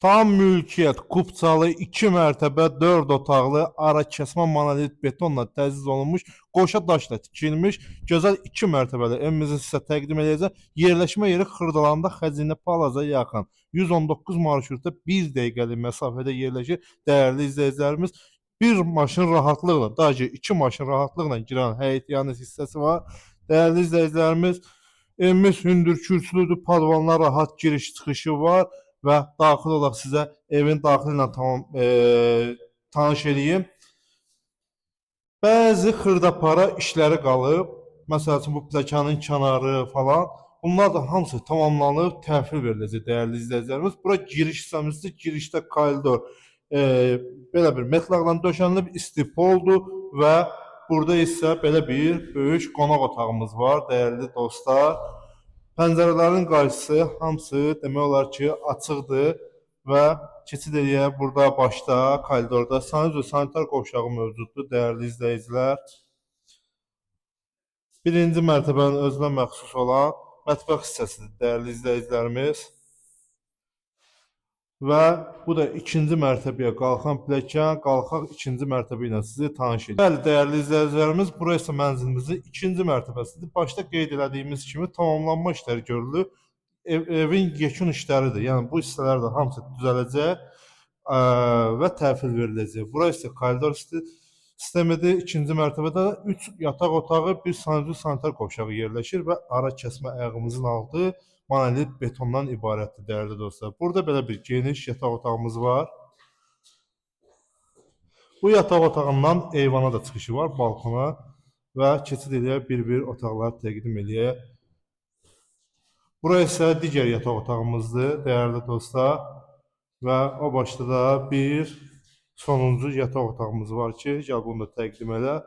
Tam mülkiyyət, kupçalı, 2 mərtəbə, 4 otaqlı, ara kəsmə monolit betonla təchiz olunmuş, qoşa daşla tikilmiş, gözəl 2 mərtəbəli evimizi sizə təqdim edəcəm. Yerləşmə yeri Xırdalanda Xəzinə Palaza yaxın. 119 marşrutda 1 dəqiqəlik məsafədə yerləşir. Dəyərli izləyicilərimiz, bir maşın rahatlıqla, daha ki 2 maşın rahatlıqla girən həyət hissəsi var. Dəyərli izləyicilərimiz, evimiz hündür kürsülüdür, padvanlar rahat giriş çıxışı var və daxil olaraq sizə evin daxili ilə tanış edeyim. Bəzi xırdapara işləri qalıb. Məsəl üçün bu pləkanın kənarı falan. Bunlar da hamısı tamamlanıb, təhvil veriləcək dəyərli izləyicilərimiz. Bura giriş hissəmizdir. Girişdə koridor belə bir metlaqla döşənilib, isti poldur və burada isə belə bir böyük qonaq otağımız var, dəyərli dostlar. Pəncərələrin qarşısı hamısı demək olar ki, açıqdır və keçid eləyə burada başda koridorda sanitar qovşağı mövcuddur, dəyərli izləyicilər. Birinci mərtəbənin özünə məxsus olan mətbəx hissəsidir, dəyərli izləyicilərimiz. Və bu da ikinci mərtəbəyə qalxan pilləkən, qalxaq ikinci mərtəbə ilə sizi tanış edir. Bəli, dəyərli izləyicilərimiz, burası isə mənzilimizin ikinci mərtəbəsidir. Başda qeyd elədiyimiz kimi tamamlanma işləri görülür. Evin yekun işləridir. Yəni bu hissələr də hamısı düzələcək və təhvil veriləcək. Burası isə koridor sistemidir. İkinci mərtəbədə 3 yataq otağı, bir sanitar qovşağı yerləşir və ara kəsmə ayağımızın altı monolit betondan ibarətdir, dəyərli dostlar. Burada belə bir geniş yataq otağımız var. Bu yataq otağından eyvana da çıxışı var, balkona və keçid eləyək bir-bir otaqları təqdim eləyək. Burası isə digər yataq otağımızdır, dəyərli dostlar. Və o başda da bir sonuncu yataq otağımız var ki, gəl bunu da təqdim elə.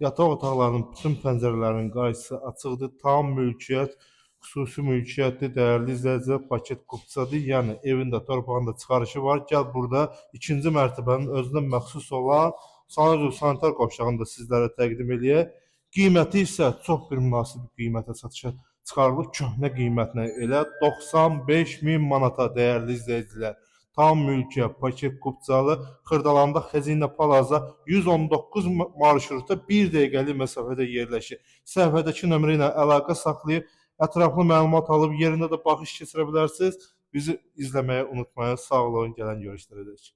Yataq otaqlarının bütün pəncərələrinin qarşısı açıqdır, tam mülkiyyət, xüsusi mülkiyyətli, dəyərli izləyicilər, paket kupçadır. Yəni evin də torpağında çıxarışı var. Gəl burada ikinci mərtəbənin özünə məxsus olan sanitar qovşağını da sizlərə təqdim eləyək. Qiyməti isə çox bir münasib qiymətə satışa çıxarılıb, köhnə qiymətlə elə 95.000 manata, dəyərli izləyicilər. Tam mülkiyyət, paket kupçalı, Xırdalanda Xəzinə Palaza 119 marşrutda 1 dəqiqəlik məsafədə yerləşir. Səhifədəki nömrə ilə əlaqə saxlayıb ətraflı məlumat alıb yerində də baxış keçirə bilərsiniz. Bizi izləməyi unutmayın. Sağ olun, gələn görüşlərə dək.